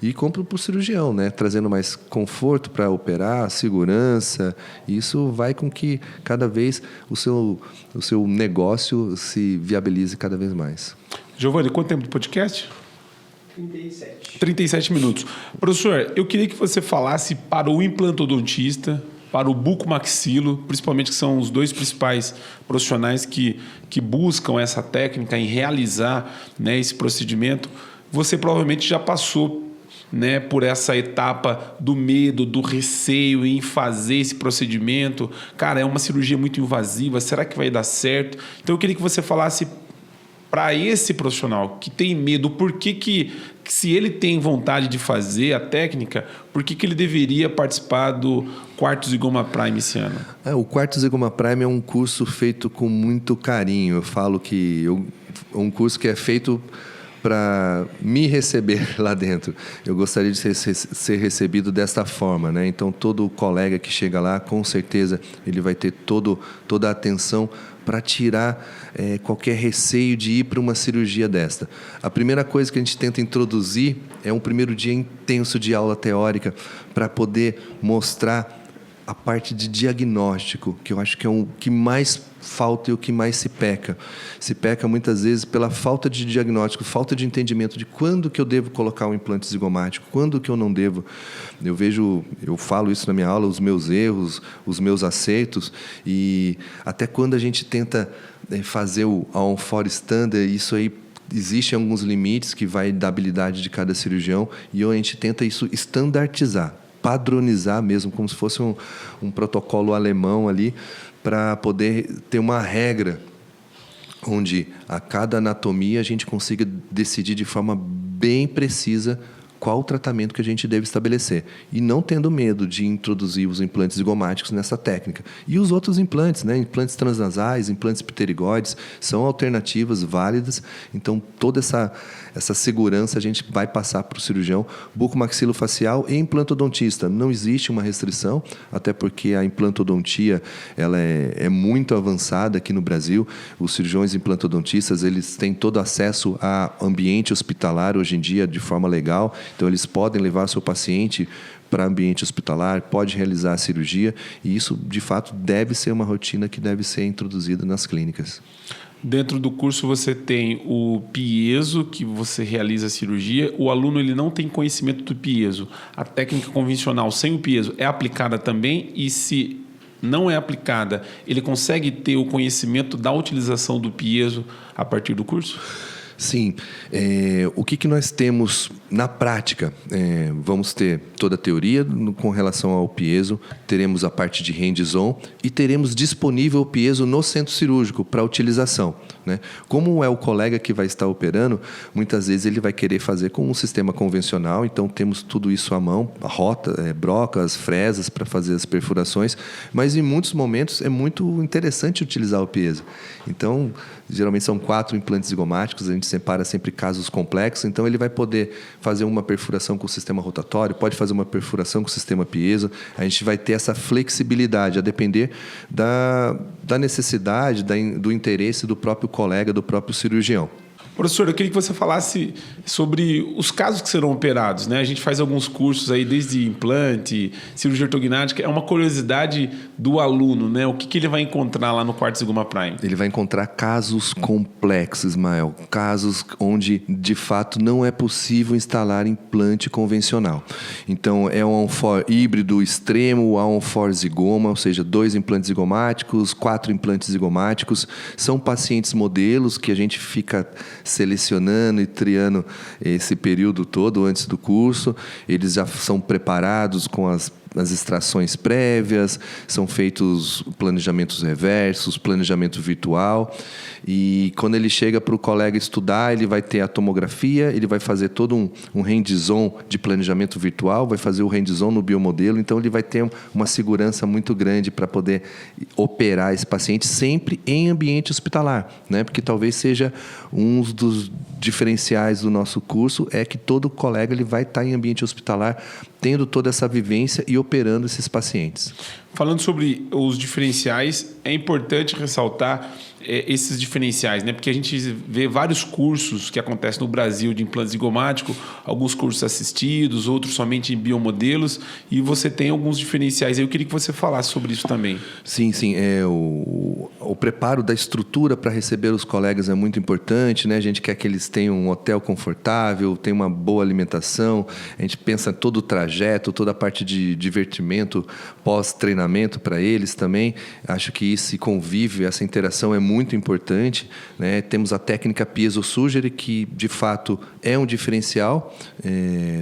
e como para o cirurgião, né? Trazendo mais conforto para operar, segurança. Isso vai com que cada vez o seu negócio se viabilize cada vez mais. Giovanni, quanto tempo de podcast? 37 minutos. Professor, eu queria que você falasse para o implantodontista, para o bucomaxilo, principalmente, que são os dois principais profissionais que buscam essa técnica em realizar, né, esse procedimento. Você provavelmente já passou, né, por essa etapa do medo, do receio em fazer esse procedimento. Cara, é uma cirurgia muito invasiva, será que vai dar certo? Então eu queria que você falasse para esse profissional que tem medo, por que se ele tem vontade de fazer a técnica, por que ele deveria participar do quarto Zigoma Prime esse ano? O quarto Zigoma Prime é um curso feito com muito carinho. Eu falo que é um curso que é feito para me receber lá dentro. Eu gostaria de ser recebido desta forma, né? Então, todo colega que chega lá, com certeza, ele vai ter toda a atenção para tirar qualquer receio de ir para uma cirurgia desta. A primeira coisa que a gente tenta introduzir é um primeiro dia intenso de aula teórica para poder mostrar a parte de diagnóstico, que eu acho que é o que mais falta e o que mais se peca. Se peca muitas vezes pela falta de diagnóstico, falta de entendimento de quando que eu devo colocar um implante zigomático, quando que eu não devo. Eu falo isso na minha aula, os meus erros, os meus acertos, e até quando a gente tenta fazer o on-for standard, isso aí existem alguns limites que vai da habilidade de cada cirurgião, e a gente tenta isso estandartizar, padronizar mesmo, como se fosse um protocolo alemão ali, para poder ter uma regra onde a cada anatomia a gente consiga decidir de forma bem precisa qual o tratamento que a gente deve estabelecer. E não tendo medo de introduzir os implantes zigomáticos nessa técnica. E os outros implantes, né? Implantes transnasais, implantes pterigóides, são alternativas válidas. Então, toda essa segurança a gente vai passar para o cirurgião bucomaxilofacial e implantodontista. Não existe uma restrição, até porque a implantodontia ela é muito avançada aqui no Brasil. Os cirurgiões implantodontistas, eles têm todo acesso a ambiente hospitalar hoje em dia de forma legal. Então, eles podem levar seu paciente para ambiente hospitalar, pode realizar a cirurgia, e isso, de fato, deve ser uma rotina que deve ser introduzida nas clínicas. Dentro do curso você tem o piezo, que você realiza a cirurgia. O aluno ele não tem conhecimento do piezo. A técnica convencional sem o piezo é aplicada também, e se não é aplicada, ele consegue ter o conhecimento da utilização do piezo a partir do curso? Sim. O que nós temos na prática? Vamos ter toda a teoria com relação ao piezo, teremos a parte de hands-on e teremos disponível o piezo no centro cirúrgico para utilização, né? Como é o colega que vai estar operando, muitas vezes ele vai querer fazer com um sistema convencional, então temos tudo isso à mão, a rota, brocas, fresas para fazer as perfurações, mas em muitos momentos é muito interessante utilizar o piezo. Então, geralmente são 4 implantes zigomáticos, a gente separa sempre casos complexos, então ele vai poder fazer uma perfuração com o sistema rotatório, pode fazer uma perfuração com o sistema piezo, a gente vai ter essa flexibilidade a depender da necessidade, do interesse do próprio colega, do próprio cirurgião. Professor, eu queria que você falasse sobre os casos que serão operados, né? A gente faz alguns cursos aí, desde implante, cirurgia ortognática. É uma curiosidade do aluno, né? O que ele vai encontrar lá no Quarto Sigma Prime? Ele vai encontrar casos complexos, Ismael. Casos onde, de fato, não é possível instalar implante convencional. Então, é um OnFor híbrido extremo, há um OnFor zigoma, ou seja, 2 implantes zigomáticos, 4 implantes zigomáticos. São pacientes modelos que a gente fica selecionando e triando esse período todo antes do curso. Eles já são preparados com as extrações prévias, são feitos planejamentos reversos, planejamento virtual, e quando ele chega para o colega estudar, ele vai ter a tomografia, ele vai fazer todo um hands-on de planejamento virtual, vai fazer o hands-on no biomodelo, então ele vai ter uma segurança muito grande para poder operar esse paciente sempre em ambiente hospitalar, né? Porque talvez seja um dos diferenciais do nosso curso, é que todo colega ele vai estar em ambiente hospitalar, tendo toda essa vivência e operando esses pacientes. Falando sobre os diferenciais, é importante ressaltar esses diferenciais, né? Porque a gente vê vários cursos que acontecem no Brasil de implante zigomático, alguns cursos assistidos, outros somente em biomodelos, e você tem alguns diferenciais. Eu queria que você falasse sobre isso também. Sim. O preparo da estrutura para receber os colegas é muito importante, né? A gente quer que eles tenham um hotel confortável, tenham uma boa alimentação, a gente pensa em todo o trajeto, toda a parte de divertimento pós-treinamento para eles também. Acho que esse convívio, essa interação é muito importante, né? Temos a técnica Piezo Surgery, que de fato é um diferencial.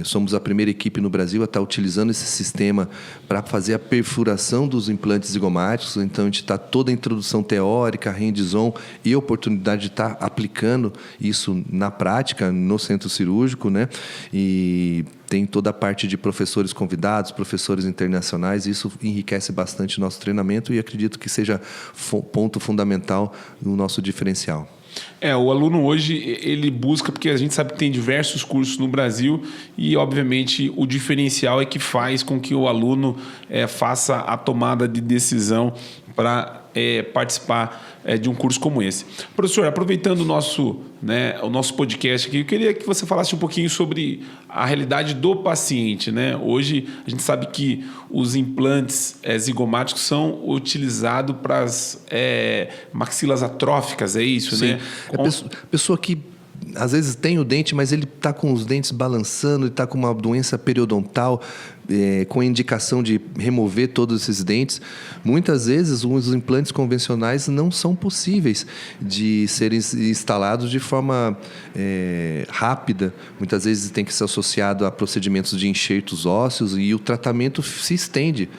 Somos a primeira equipe no Brasil a estar utilizando esse sistema para fazer a perfuração dos implantes zigomáticos. Então a gente está toda a introdução teórica, hands-on e oportunidade de estar aplicando isso na prática no centro cirúrgico, né? E tem toda a parte de professores convidados, professores internacionais, e isso enriquece bastante o nosso treinamento e acredito que seja ponto fundamental no nosso diferencial. O aluno hoje, ele busca, porque a gente sabe que tem diversos cursos no Brasil e, obviamente, o diferencial é que faz com que o aluno faça a tomada de decisão para participar de um curso como esse. Professor, aproveitando o nosso podcast aqui, eu queria que você falasse um pouquinho sobre a realidade do paciente, né? Hoje, a gente sabe que os implantes zigomáticos são utilizados para as maxilas atróficas, é isso, Sim. né? A pessoa que às vezes tem o dente, mas ele está com os dentes balançando, ele está com uma doença periodontal, com a indicação de remover todos esses dentes. Muitas vezes os implantes convencionais não são possíveis de serem instalados de forma rápida. Muitas vezes tem que ser associado a procedimentos de enxertos ósseos e o tratamento se estende.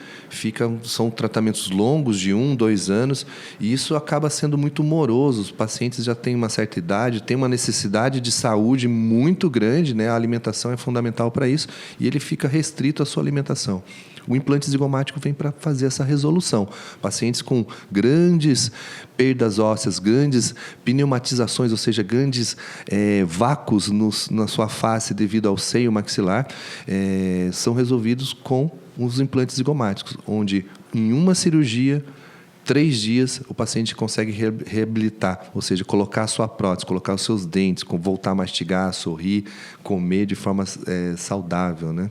São tratamentos longos de 1, 2 anos e isso acaba sendo muito moroso. Os pacientes já têm uma certa idade, têm uma necessidade de saúde muito grande, né? A alimentação é fundamental para isso e ele fica restrito à sua alimentação. O implante zigomático vem para fazer essa resolução. Pacientes com grandes perdas ósseas, grandes pneumatizações, ou seja, grandes vácuos na sua face devido ao seio maxilar, são resolvidos com os implantes zigomáticos, onde em uma cirurgia, 3 dias, o paciente consegue reabilitar, ou seja, colocar a sua prótese, colocar os seus dentes, voltar a mastigar, sorrir, comer de forma saudável, né?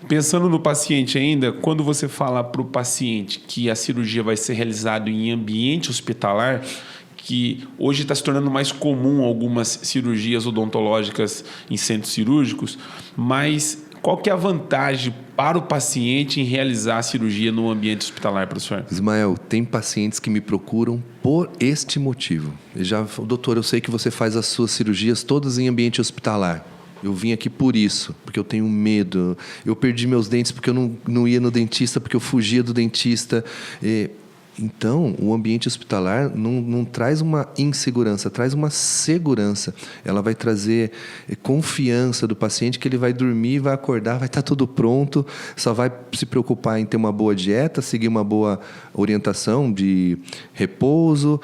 Pensando no paciente ainda, quando você fala para o paciente que a cirurgia vai ser realizada em ambiente hospitalar, que hoje está se tornando mais comum algumas cirurgias odontológicas em centros cirúrgicos, mas qual que é a vantagem para o paciente em realizar a cirurgia no ambiente hospitalar, professor? Ismael, tem pacientes que me procuram por este motivo. Doutor, eu sei que você faz as suas cirurgias todas em ambiente hospitalar. Eu vim aqui por isso, porque eu tenho medo. Eu perdi meus dentes porque eu não ia no dentista, porque eu fugia do dentista. Então, o ambiente hospitalar não traz uma insegurança, traz uma segurança. Ela vai trazer confiança do paciente que ele vai dormir, vai acordar, vai estar tudo pronto, só vai se preocupar em ter uma boa dieta, seguir uma boa orientação de repouso,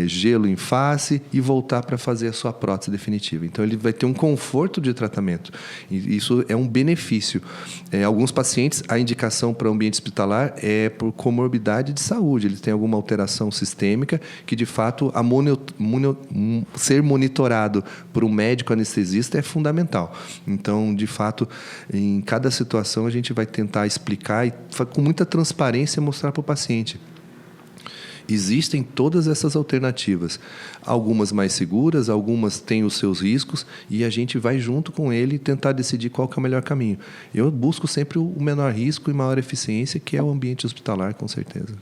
gelo em face e voltar para fazer a sua prótese definitiva. Então, ele vai ter um conforto de tratamento. E isso é um benefício. Alguns pacientes, a indicação para o ambiente hospitalar é por comorbidade de saúde, eles têm alguma alteração sistêmica que, de fato, ser monitorado por um médico anestesista é fundamental. Então, de fato, em cada situação a gente vai tentar explicar e, com muita transparência, mostrar para o paciente. Existem todas essas alternativas, algumas mais seguras, algumas têm os seus riscos e a gente vai junto com ele tentar decidir qual que é o melhor caminho. Eu busco sempre o menor risco e maior eficiência, que é o ambiente hospitalar, com certeza.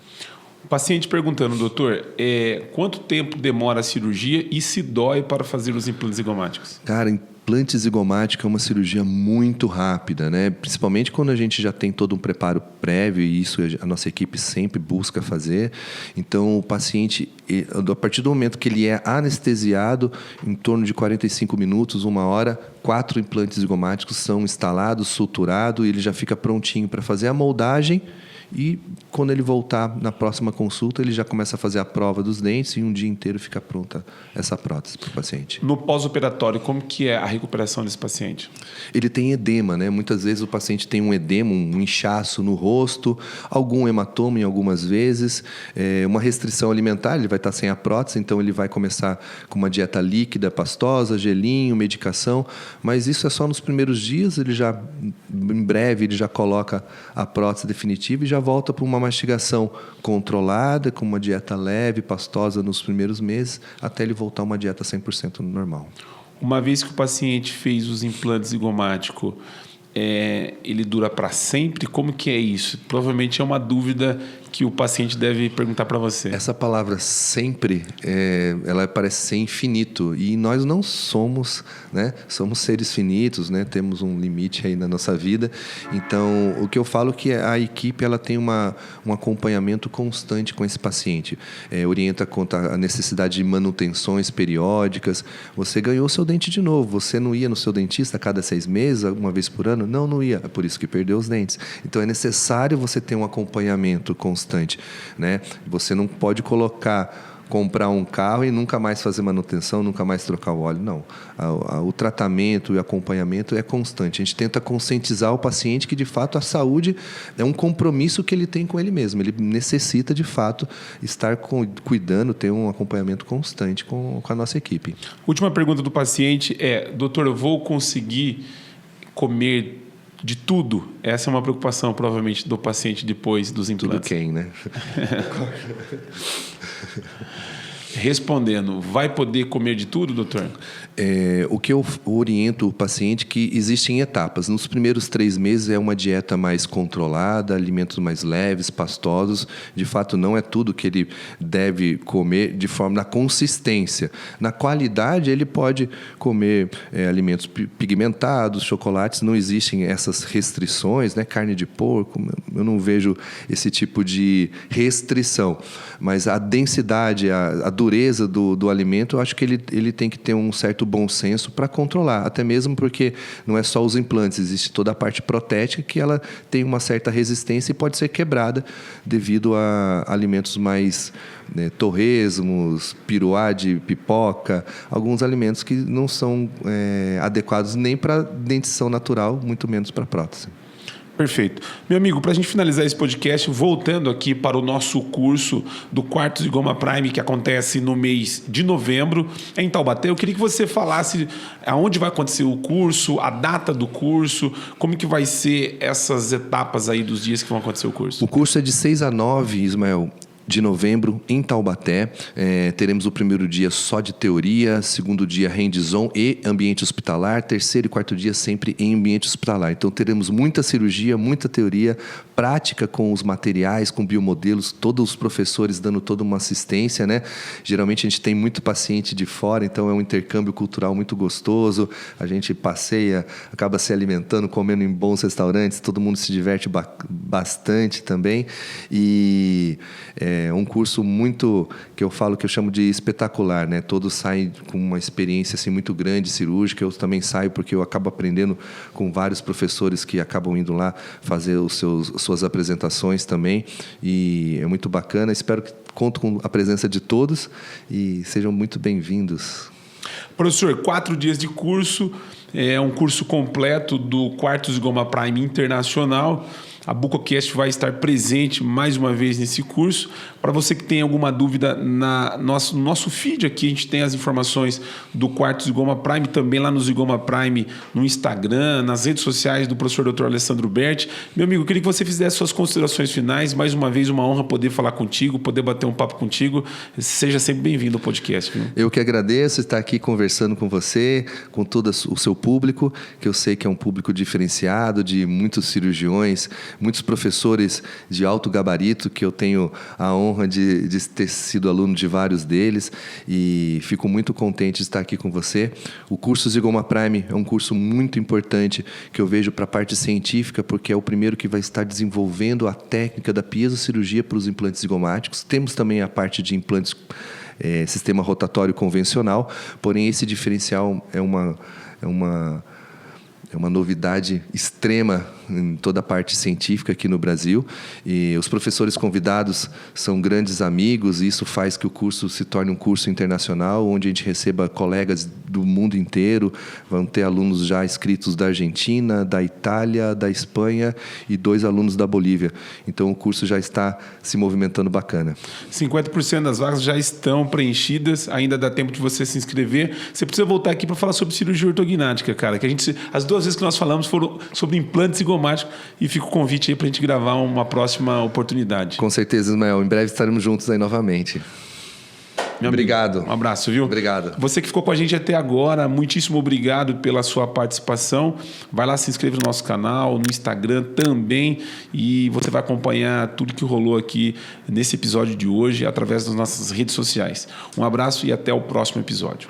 O paciente perguntando, doutor, quanto tempo demora a cirurgia e se dói para fazer os implantes zigomáticos? Cara, implante zigomático é uma cirurgia muito rápida, né? Principalmente quando a gente já tem todo um preparo prévio, e isso a nossa equipe sempre busca fazer. Então, o paciente, a partir do momento que ele é anestesiado, em torno de 45 minutos, 1 hora, 4 implantes zigomáticos são instalados, suturados, e ele já fica prontinho para fazer a moldagem. E quando ele voltar na próxima consulta, ele já começa a fazer a prova dos dentes e um dia inteiro fica pronta essa prótese para o paciente. No pós-operatório, como que é a recuperação desse paciente? Ele tem edema, né? Muitas vezes o paciente tem um edema, um inchaço no rosto, algum hematoma em algumas vezes, uma restrição alimentar, ele vai estar sem a prótese, então ele vai começar com uma dieta líquida, pastosa, gelinho, medicação, mas isso é só nos primeiros dias, em breve ele já coloca a prótese definitiva e já volta para uma mastigação controlada, com uma dieta leve, pastosa nos primeiros meses, até ele voltar a uma dieta 100% normal. Uma vez que o paciente fez os implantes zigomáticos, ele dura para sempre? Como que é isso? Provavelmente é uma dúvida que o paciente deve perguntar para você. Essa palavra sempre, ela parece ser infinito. E nós não somos, né? Somos seres finitos, né? Temos um limite aí na nossa vida. Então, o que eu falo é que a equipe ela tem um acompanhamento constante com esse paciente. Orienta quanto à necessidade de manutenções periódicas. Você ganhou seu dente de novo. Você não ia no seu dentista a cada 6 meses, uma vez por ano? Não ia. É por isso que perdeu os dentes. Então, é necessário você ter um acompanhamento constante, né? Você não pode comprar um carro e nunca mais fazer manutenção, nunca mais trocar o óleo, não. O tratamento e acompanhamento é constante. A gente tenta conscientizar o paciente que, de fato, a saúde é um compromisso que ele tem com ele mesmo. Ele necessita, de fato, estar cuidando, ter um acompanhamento constante com a nossa equipe. Última pergunta do paciente doutor, eu vou conseguir comer de tudo? Essa é uma preocupação, provavelmente, do paciente depois dos implantes. Tudo quem, né? Respondendo, vai poder comer de tudo, doutor? O que eu oriento o paciente é que existem etapas. Nos primeiros 3 meses é uma dieta mais controlada, alimentos mais leves, pastosos. De fato, não é tudo que ele deve comer de forma na consistência. Na qualidade, ele pode comer alimentos pigmentados, chocolates. Não existem essas restrições, né? Carne de porco, eu não vejo esse tipo de restrição. Mas a densidade, a dureza do alimento, eu acho que ele tem que ter um certo bom senso para controlar, até mesmo porque não é só os implantes, existe toda a parte protética que ela tem uma certa resistência e pode ser quebrada devido a alimentos mais torresmos, piruá de pipoca, alguns alimentos que não são adequados nem para dentição natural, muito menos para prótese. Perfeito. Meu amigo, para a gente finalizar esse podcast, voltando aqui para o nosso curso do Quartzo Zigoma Prime, que acontece no mês de novembro, em Taubaté, eu queria que você falasse aonde vai acontecer o curso, a data do curso, como que vai ser essas etapas aí dos dias que vão acontecer o curso. O curso é de 6 a 9, Ismael, de novembro, em Taubaté. Teremos o primeiro dia só de teoria, segundo dia hands-on e ambiente hospitalar, terceiro e quarto dia sempre em ambiente hospitalar. Então teremos muita cirurgia, muita teoria, prática com os materiais, com biomodelos, todos os professores dando toda uma assistência, né? Geralmente a gente tem muito paciente de fora, então é um intercâmbio cultural muito gostoso. A gente passeia, acaba se alimentando, comendo em bons restaurantes, todo mundo se diverte bastante também. E é um curso muito, que eu chamo de espetacular, né? Todos saem com uma experiência assim, muito grande, cirúrgica. Eu também saio porque eu acabo aprendendo com vários professores que acabam indo lá fazer suas apresentações também. E é muito bacana. Espero que conto com a presença de todos e sejam muito bem-vindos. Professor, 4 dias de curso, é um curso completo do Quartos Zygoma Prime Internacional. A BucoCast vai estar presente mais uma vez nesse curso. Para você que tem alguma dúvida, no nosso feed aqui a gente tem as informações do Quarto Zygoma Prime, também lá no Zygoma Prime, no Instagram, nas redes sociais do professor Dr. Alessandro Berti. Meu amigo, eu queria que você fizesse suas considerações finais. Mais uma vez, uma honra poder falar contigo, poder bater um papo contigo. Seja sempre bem-vindo ao podcast. Viu? Eu que agradeço estar aqui conversando com você, com todo o seu público, que eu sei que é um público diferenciado, de muitos cirurgiões, muitos professores de alto gabarito, que eu tenho a honra de ter sido aluno de vários deles, e fico muito contente de estar aqui com você. O curso Zygoma Prime é um curso muito importante que eu vejo para a parte científica, porque é o primeiro que vai estar desenvolvendo a técnica da piezocirurgia para os implantes zigomáticos. Temos também a parte de implantes sistema rotatório convencional, porém esse diferencial é uma novidade extrema em toda a parte científica aqui no Brasil, e os professores convidados são grandes amigos, e isso faz que o curso se torne um curso internacional, onde a gente receba colegas do mundo inteiro. Vão ter alunos já inscritos da Argentina, da Itália, da Espanha e 2 alunos da Bolívia. Então o curso já está se movimentando bacana. 50% das vagas já estão preenchidas, ainda dá tempo de você se inscrever. Você precisa voltar aqui para falar sobre cirurgia ortognática, cara, que as 2 vezes que nós falamos foram sobre implantes zigomáticos, e fica o convite aí para a gente gravar uma próxima oportunidade. Com certeza, Ismael. Em breve estaremos juntos aí novamente. Obrigado. Um abraço, viu? Obrigado. Você que ficou com a gente até agora, muitíssimo obrigado pela sua participação. Vai lá, se inscreve no nosso canal, no Instagram também, e você vai acompanhar tudo que rolou aqui nesse episódio de hoje através das nossas redes sociais. Um abraço e até o próximo episódio.